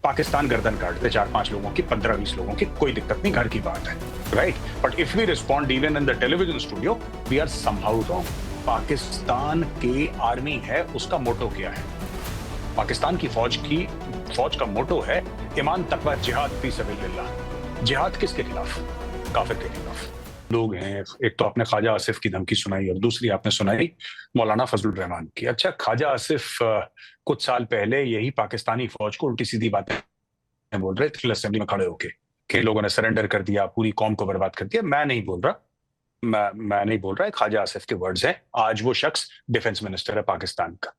पाकिस्तान गर्दन काटते 4-5 लोगों की, 15-20 लोगों की, कोई दिक्कत नहीं, घर की बात है, right? But if we respond even in the television studio, we are somehow wrong. Pakistan की आर्मी है, उसका मोटो क्या है? पाकिस्तान की फौज का मोटो है ईमान तकवा जिहाद फी सबिलिल्लाह। जिहाद किसके खिलाफ? काफिर के खिलाफ। लोग हैं, एक तो आपने ख्वाजा आसिफ की धमकी सुनाई और दूसरी आपने सुनाई मौलाना फजलुर रहमान की। अच्छा, ख्वाजा आसिफ कुछ साल पहले यही पाकिस्तानी फौज को उल्टी सीधी बातें बोल रहे थे असेंबली में खड़े होके कि लोगों ने सरेंडर कर दिया, पूरी कौम को बर्बाद कर दिया। मैं नहीं बोल रहा, मैं नहीं बोल रहा, ख्वाजा आसिफ के वर्ड्स हैं। आज वो शख्स डिफेंस मिनिस्टर है पाकिस्तान का।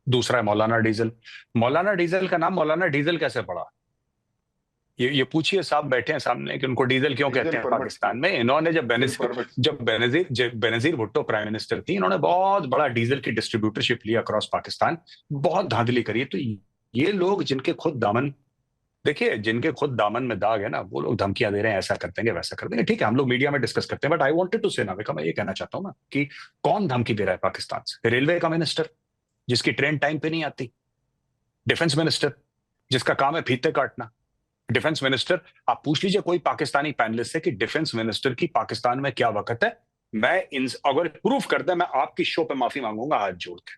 दूसरा है मौलाना डीजल। मौलाना डीजल का नाम मौलाना डीजल कैसे पड़ा? ये पूछिए, साहब बैठे हैं सामने कि उनको डीजल क्यों कहते हैं पाकिस्तान में। इन्होंने जब बेनजीर भुट्टो प्राइम मिनिस्टर थी, इन्होंने बहुत बड़ा डीजल की डिस्ट्रीब्यूटरशिप लिया अक्रॉस पाकिस्तान, बहुत धांधली करी। तो ये लोग जिनके खुद दामन, देखिए जिनके खुद दामन में दाग है ना, वो लोग धमकियां दे रहे हैं, ऐसा कर देंगे वैसा कर देंगे। ठीक है, हम लोग मीडिया में डिस्कस करते हैं, बट आई वांटेड टू से नाविका, मैं ये कहना चाहता हूं ना कि कौन धमकी दे रहा है पाकिस्तान से? रेलवे का मिनिस्टर जिसकी ट्रेन टाइम पे नहीं आती, डिफेंस मिनिस्टर जिसका काम है फीते काटना, डिफेंस मिनिस्टर। आप पूछ लीजिए कोई पाकिस्तानी पैनलिस्ट से कि डिफेंस मिनिस्टर की पाकिस्तान में क्या वक्त है, मैं इन अगर प्रूफ कर दे, मैं आपकी शो पे माफी मांगूंगा हाथ जोड़ के।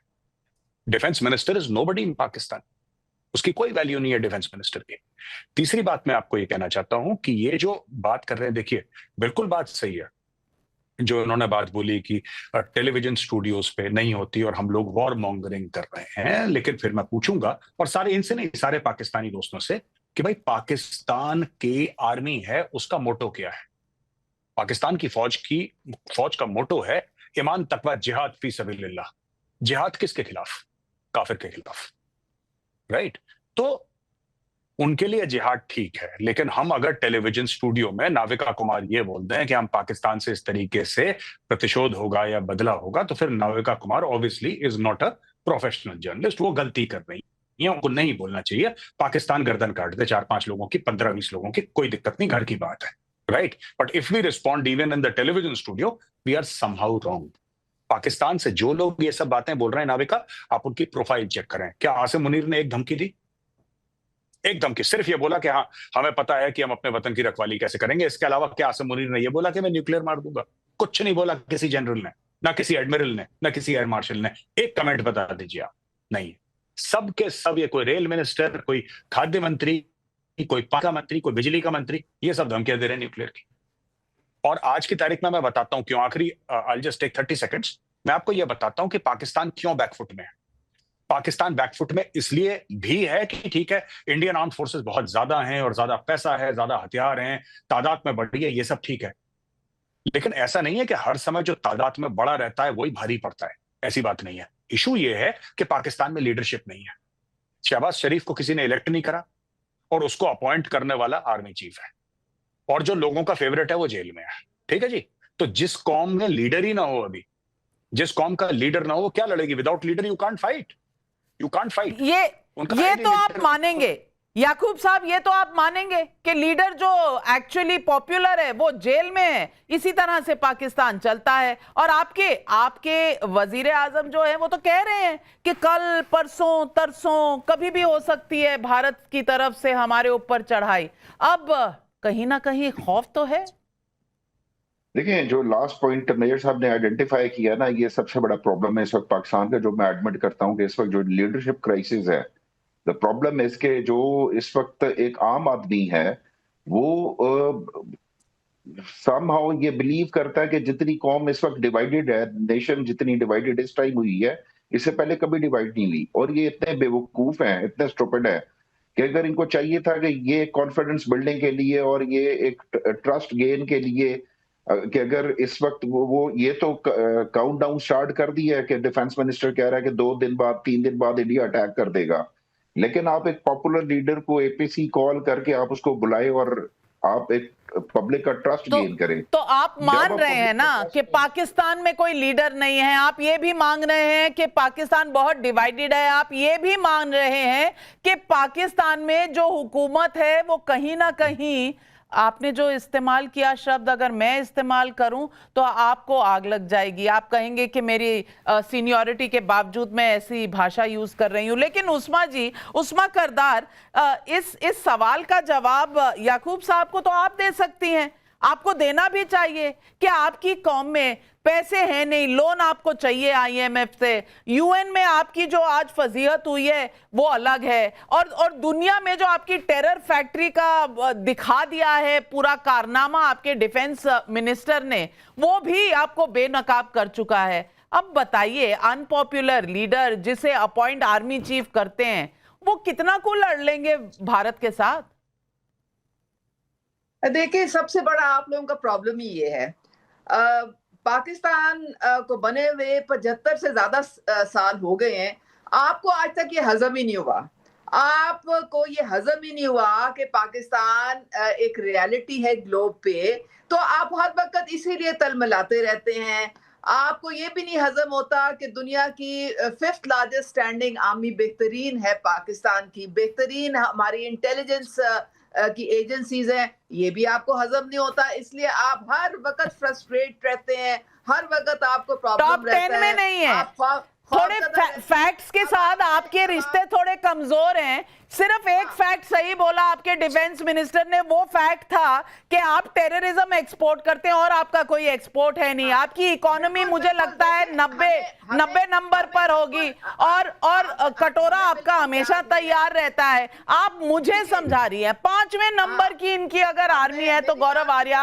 Defence minister is nobody in Pakistan, उसकी कोई वैल्यू नहीं है डिफेंस मिनिस्टर की। तीसरी बात मैं आपको ये कहना चाहता हूं कि ये जो बात कर रहे हैं, देखिए बिल्कुल बात सही है जो इन्होंने बात बोली कि टेलीविजन स्टूडियोज पे नहीं होती और हम लोग वॉर मॉन्गरिंग कर रहे हैं। लेकिन फिर मैं पूछूंगा, और सारे इनसे नहीं, सारे पाकिस्तानी दोस्तों से, कि भाई पाकिस्तान की आर्मी है, उसका मोटो क्या है? पाकिस्तान की फौज का मोटो है ईमान तकवा जिहाद फी सबिलिल्लाह। जिहाद किसके खिलाफ? काफिर के खिलाफ, राइट? तो उनके लिए जिहाद ठीक है, लेकिन हम अगर टेलीविजन स्टूडियो में नाविका कुमार ये बोलते हैं कि हम पाकिस्तान से इस तरीके से प्रतिशोध होगा या बदला होगा, तो फिर Navika Kumar obviously is not a professional journalist, वो गलती कर रही है, उनको नहीं बोलना चाहिए पाकिस्तान गर्दन काट दे 4-5 लोगों की, 15-20 लोगों की, कोई दिक्कत नहीं, घर की बात है, right? But if we respond even in the television studio, we are somehow wrong. Pakistan से जो लोग ये सब बातें बोल रहे हैं नाविका, आप उनकी प्रोफाइल चेक करें। क्या आसिम मुनीर ने एक धमकी दी? एक धमकी, सिर्फ ये बोला कि हाँ हमें पता है कि हम अपने वतन की रखवाली कैसे करेंगे। इसके अलावा क्या आसिम मुनीर ने ये बोला कि मैं न्यूक्लियर मार दूंगा? कुछ नहीं बोला किसी जनरल ने, ना किसी एडमिरल ने, ना किसी एयर मार्शल ने। एक कमेंट बता दीजिए आप। नहीं, सब के सब, ये कोई रेल मिनिस्टर, कोई खाद्य मंत्री, कोई पानी का मंत्री, कोई बिजली का मंत्री, ये सब धमकियां दे रहे हैं न्यूक्लियर की। और आज की तारीख में मैं बताता हूं क्यों। आखिरी आई जस्ट टेक 30 सेकंड्स, मैं आपको यह बताता हूं कि पाकिस्तान क्यों बैकफुट में है। पाकिस्तान बैकफुट में इसलिए भी है कि ठीक है, इंडियन आर्म फोर्सेस बहुत ज्यादा हैं और ज्यादा पैसा है, ज्यादा हथियार हैं, तादाद में बढ़ी है, ये सब ठीक है। लेकिन ऐसा नहीं है कि हर समय जो तादाद में बड़ा रहता है वही भारी पड़ता है, ऐसी बात नहीं है। इशू ये है कि पाकिस्तान में लीडरशिप नहीं है। शहबाज शरीफ को किसी ने इलेक्ट नहीं करा और उसको अपॉइंट करने वाला आर्मी चीफ है, और जो लोगों का फेवरेट है वो जेल में है। ठीक है जी? तो जिस कौम में लीडर ही ना हो, अभी जिस कौम का लीडर ना हो, वो क्या लड़ेगी? Without leader you can't fight, you can't fight. ये तो आप मानेंगे याकूब साहब, ये तो आप मानेंगे कि लीडर जो एक्चुअली पॉपुलर है वो जेल में है। इसी तरह से पाकिस्तान चलता है। और आपके वजीर आजम जो है वो तो कह रहे हैं कि कल परसों तरसों कभी भी हो सकती है भारत की तरफ से हमारे ऊपर चढ़ाई। अब कहीं ना कहीं खौफ तो है। देखिए, जो लास्ट पॉइंट मेजर साहब ने आइडेंटिफाई किया ना, ये सबसे बड़ा प्रॉब्लम है इस वक्त पाकिस्तान का, जो मैं एडमिट करता हूं कि इस वक्त जो लीडरशिप क्राइसिस है, द प्रॉब्लम है इसके, जो इस वक्त एक आम आदमी है वो समहाउ ये बिलीव करता है कि जितनी कौम इस वक्त डिवाइडेड है, नेशन जितनी डिवाइडेड इस टाइम हुई है, इससे पहले कभी डिवाइड नहीं हुई। और ये इतने बेवकूफ हैं, इतने स्टूपिड है कि अगर इनको चाहिए था कि ये कॉन्फिडेंस बिल्डिंग के लिए और ये एक ट्रस्ट गेन के लिए कि अगर इस वक्त वो ये तो काउंट डाउन स्टार्ट कर दिया है कि डिफेंस मिनिस्टर कह रहा है कि 2 दिन बाद 3 दिन बाद इंडिया अटैक कर देगा, लेकिन आप एक पॉपुलर लीडर को एपीसी कॉल करके आप उसको बुलाए और आप एक पब्लिक का ट्रस्ट गेन करें। तो आप मान रहे हैं ना कि पाकिस्तान में कोई लीडर नहीं है। आप ये भी मांग रहे हैं कि पाकिस्तान बहुत डिवाइडेड है। आप ये भी मान रहे हैं कि पाकिस्तान में जो हुकूमत है वो कहीं ना कहीं आपने जो इस्तेमाल किया शब्द अगर मैं इस्तेमाल करूं तो आपको आग लग जाएगी, आप कहेंगे कि मेरी सीनियरिटी के बावजूद मैं ऐसी भाषा यूज कर रही हूं। लेकिन उस्मा जी, उस्मा करदार, इस सवाल का जवाब याकूब साहब को तो आप दे सकती हैं, आपको देना भी चाहिए कि आपकी कौम में पैसे हैं नहीं, लोन आपको चाहिए आईएमएफ से, यूएन में आपकी जो आज फजीहत हुई है वो अलग है, और दुनिया में जो आपकी टेरर फैक्ट्री का दिखा दिया है पूरा कारनामा आपके डिफेंस मिनिस्टर ने, वो भी आपको बेनकाब कर चुका है। अब बताइए, अनपॉपुलर लीडर जिसे अपॉइंट आर्मी चीफ करते हैं वो कितना को लड़ लेंगे भारत के साथ? देखिए, सबसे बड़ा आप लोगों का प्रॉब्लम ही ये है, पाकिस्तान को बने हुए 75 से ज्यादा साल हो गए हैं, आपको आज तक ये हजम ही नहीं हुआ। आपको ये हजम ही नहीं हुआ कि पाकिस्तान एक रियलिटी है ग्लोब पे, तो आप हर वक्त इसीलिए तलमलाते रहते हैं। आपको ये भी नहीं हजम होता कि दुनिया की 5th लार्जेस्ट स्टैंडिंग आर्मी बेहतरीन है पाकिस्तान की, बेहतरीन हमारी इंटेलिजेंस की एजेंसीज हैं, ये भी आपको हजम नहीं होता, इसलिए आप हर वक्त फ्रस्ट्रेट रहते हैं, हर वक्त आपको प्रॉब्लम रहता है। टॉप 10 में नहीं है, थोड़े फैक्ट्स के साथ आपके रिश्ते थोड़े कमजोर हैं। सिर्फ एक फैक्ट सही बोला आपके डिफेंस मिनिस्टर ने, वो फैक्ट था कि आप टेररिज्म एक्सपोर्ट करते हैं और आपका कोई एक्सपोर्ट है नहीं। आपकी इकोनॉमी मुझे लगता है 90 नंबर पर होगी, और कटोरा आपका हमेशा तैयार रहता है। आप मुझे समझा रही है 5वें नंबर की इनकी अगर आर्मी है तो गौरव आर्या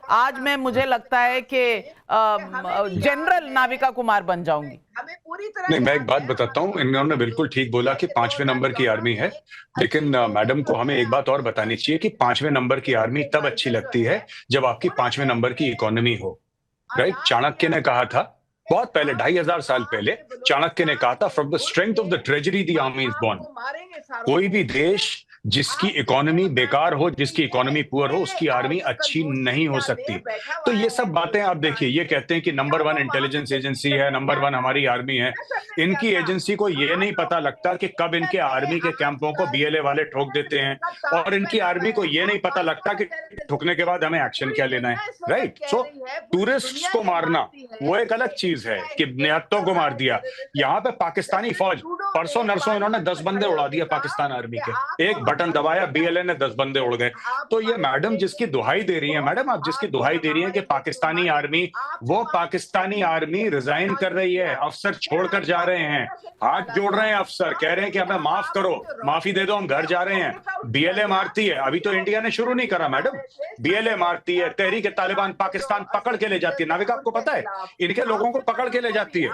आज मैं, मुझे लगता है कि जनरल नाविका कुमार बन जाऊंगी। हमें पूरी तरह नहीं, मैं एक बात बताता हूँ, इन्होंने बिल्कुल ठीक बोला कि 5वें नंबर की आर्मी है, लेकिन मैडम को हमें एक बात और बतानी चाहिए कि 5वें नंबर की आर्मी तब अच्छी लगती है जब आपकी 5वें नंबर की इकोनॉमी हो, राइट? चाणक्य ने कहा था बहुत पहले, 2500 साल पहले, चाणक्य ने कहा था, from the strength of the treasury the army is born. कोई भी देश जिसकी इकोनॉमी बेकार हो, जिसकी इकोनॉमी पुअर हो, उसकी आर्मी अच्छी नहीं हो सकती। तो ये सब बातें आप देखिए, ये कहते हैं कि नंबर 1 इंटेलिजेंस एजेंसी है, नंबर 1 हमारी आर्मी है। इनकी एजेंसी को ये नहीं पता लगता कि कब इनके आर्मी के कैंपों को बीएलए वाले ठोक देते हैं, और इनकी आर्मी को ये नहीं पता लगता कि ठोकने के बाद हमें एक्शन क्या लेना है, राइट? सो टूरिस्ट को मारना वो एक अलग चीज है कि निहत्तों को मार दिया। यहाँ पे पाकिस्तानी फौज, परसों नरसों इन्होंने 10 बंदे उड़ा दिया पाकिस्तान आर्मी के, एक बटन दबाया, बीएलए ने 10 बंदे उड़ गए। तो ये मैडम जिसकी दुहाई दे रही है, मैडम आप जिसकी दुहाई दे रही है कि पाकिस्तानी आर्मी, वो पाकिस्तानी आर्मी रिजाइन कर रही है, अफसर छोड़कर जा रहे हैं, हाथ जोड़ रहे हैं अफसर, कह रहे हैं कि हमें माफ करो, माफी दे दो, हम घर जा रहे हैं। बीएलए मारती है, अभी तो इंडिया ने शुरू नहीं करा मैडम, बीएलए मारती है, तहरीक तालिबान पाकिस्तान पकड़ के ले जाती है। नाविका आपको पता है, इनके लोगों को पकड़ के ले जाती है,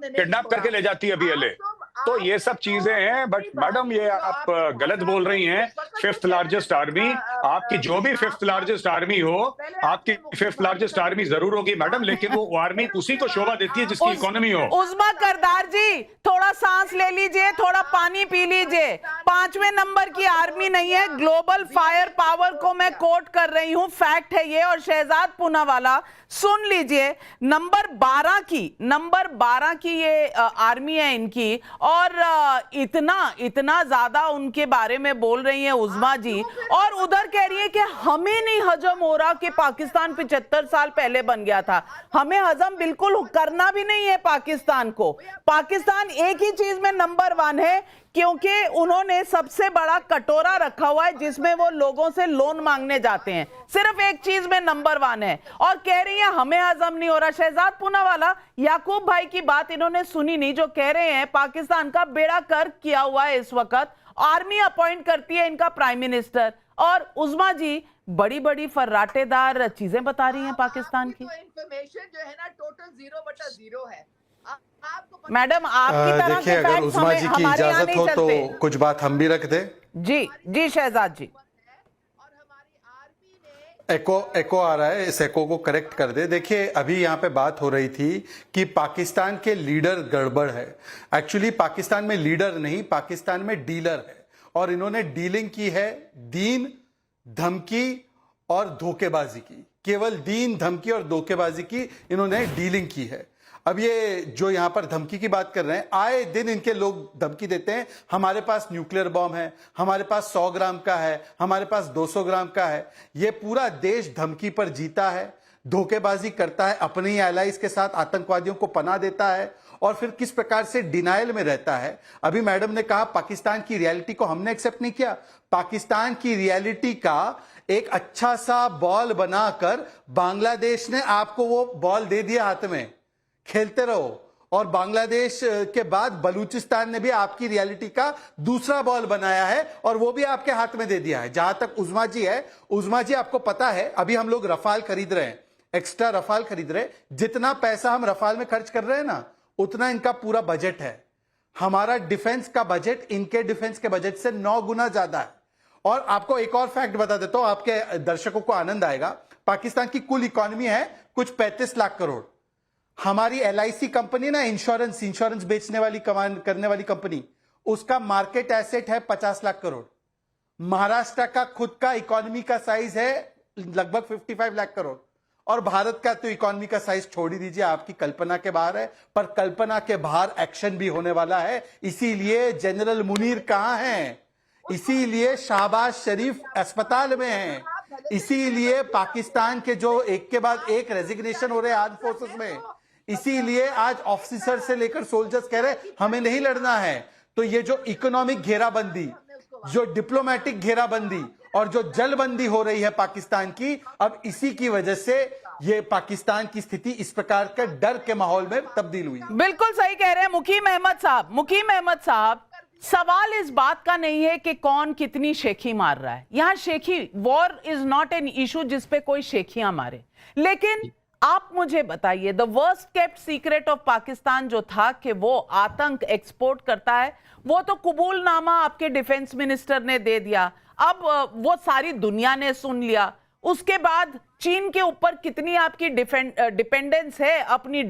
किडनैप करके ले जाती है बीएलए। तो ये सब चीजें हैं, बट मैडम ये आप गलत बोल रही हैं। 5th लार्जेस्ट आर्मी, आपकी जो भी 5th लार्जेस्ट आर्मी हो, आपकी 5th लार्जेस्ट आर्मी जरूर होगी मैडम, लेकिन वो आर्मी उसी को शोभा देती है जिसकी इकोनॉमी हो। उस्मा करदार जी, थोड़ा सांस ले लीजिए, थोड़ा पानी पी लीजिए। 5वें नंबर की आर्मी नहीं है, ग्लोबल फायर पावर को मैं कोट कर रही हूं, फैक्ट है ये। और शहजाद पूनावाला सुन लीजिए, नंबर 12 की ये आर्मी है इनकी, और इतना ज्यादा उनके बारे में बोल रही हैं उस्मा जी, और उधर कह रही है कि हमें नहीं हजम हो रहा कि पाकिस्तान 75 साल पहले बन गया था। हमें हजम बिल्कुल करना भी नहीं है पाकिस्तान को। पाकिस्तान एक ही चीज में नंबर 1 है, क्योंकि उन्होंने सबसे बड़ा कटोरा रखा हुआ है जिसमें वो लोगों से लोन मांगने जाते हैं, सिर्फ एक चीज में नंबर 1 है, और कह रही है हमें हजम नहीं हो रहा। शहजाद पूनावाला, याकूब भाई की बात इन्होंने सुनी नहीं, जो कह रहे हैं पाकिस्तान का बेड़ा गर्क किया हुआ है इस वक्त, आर्मी अपॉइंट करती है इनका प्राइम मिनिस्टर, और उस्मा जी बड़ी बड़ी फर्राटेदार चीजें बता रही हैं पाकिस्तान की। इंफॉर्मेशन जो है ना, टोटल 0/0 है। मैडम आपकी तरह देखिए, अगर उस्मा जी की इजाजत हो तो कुछ बात हम भी रख दें। जी शहजाद जी। एको आ रहा है, इस एको को करेक्ट कर दे। देखिए, अभी यहाँ पे बात हो रही थी कि पाकिस्तान के लीडर गड़बड़ है। एक्चुअली पाकिस्तान में लीडर नहीं, पाकिस्तान में डीलर है, और इन्होंने डीलिंग की है दीन, धमकी और धोखेबाजी की। केवल दीन, धमकी और धोखेबाजी की इन्होंने डीलिंग की है। अब ये जो यहां पर धमकी की बात कर रहे हैं, आए दिन इनके लोग धमकी देते हैं, हमारे पास न्यूक्लियर बॉम्ब है, हमारे पास 100 ग्राम का है, हमारे पास 200 ग्राम का है। ये पूरा देश धमकी पर जीता है, धोखेबाजी करता है, अपने ही एलाइज के साथ आतंकवादियों को पनाह देता है और फिर किस प्रकार से डिनायल में रहता है। अभी मैडम ने कहा पाकिस्तान की रियलिटी को हमने एक्सेप्ट नहीं किया। पाकिस्तान की रियलिटी का एक अच्छा सा बॉल बनाकर बांग्लादेश ने आपको वो बॉल दे दिया हाथ में, खेलते रहो। और बांग्लादेश के बाद बलूचिस्तान ने भी आपकी रियलिटी का दूसरा बॉल बनाया है और वो भी आपके हाथ में दे दिया है। जहां तक उज़्मा जी है, उज़्मा जी आपको पता है अभी हम लोग रफाल खरीद रहे हैं, एक्स्ट्रा रफाल खरीद रहे हैं। जितना पैसा हम रफाल में खर्च कर रहे हैं ना, उतना इनका पूरा बजट है। हमारा डिफेंस का बजट इनके डिफेंस के बजट से 9 गुना ज्यादा है। और आपको एक और फैक्ट बता देता हूं, आपके दर्शकों को आनंद आएगा। पाकिस्तान की कुल इकोनॉमी है कुछ 35 लाख करोड़। हमारी LIC कंपनी ना, इंश्योरेंस बेचने वाली करने वाली कंपनी, उसका मार्केट एसेट है 50 लाख करोड़। महाराष्ट्र का खुद का इकोनॉमी का साइज है लगभग 55 लाख करोड़। और भारत का तो इकोनॉमी का साइज छोड़ ही दीजिए, आपकी कल्पना के बाहर है। पर कल्पना के बाहर एक्शन भी होने वाला है। इसीलिए जनरल मुनीर कहां हैं, इसीलिए शहबाज शरीफ अस्पताल में हैं, इसीलिए पाकिस्तान के जो एक के बाद एक रेजिग्नेशन हो रहे हैं आर्म फोर्सेस में, इसीलिए आज ऑफिसर से लेकर सोल्जर्स कह रहे हमें नहीं लड़ना है। तो ये जो इकोनॉमिक घेराबंदी, जो डिप्लोमेटिक घेराबंदी और जो जलबंदी हो रही है पाकिस्तान की, अब इसी की वजह से ये पाकिस्तान की स्थिति इस प्रकार के डर के माहौल में तब्दील हुई। बिल्कुल सही कह रहे हैं मुकीम अहमद साहब। सवाल इस बात का नहीं है कि कौन कितनी शेखी मार रहा है। यहां शेखी, war is not an issue जिसपे कोई शेखियां मारे। लेकिन आप मुझे बताइए, the worst kept secret of Pakistan जो था कि वो आतंक एक्सपोर्ट करता है, वो तो कबूलनामा आपके डिफेंस मिनिस्टर ने दे दिया। अब वो सारी दुनिया ने सुन लिया। उसके बाद चीन के ऊपर कितनी आपकी डिपेंडेंस है अपनी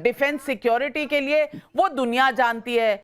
डिफेंस सिक्योरिटी के लिए, वो दुनिया जानती है।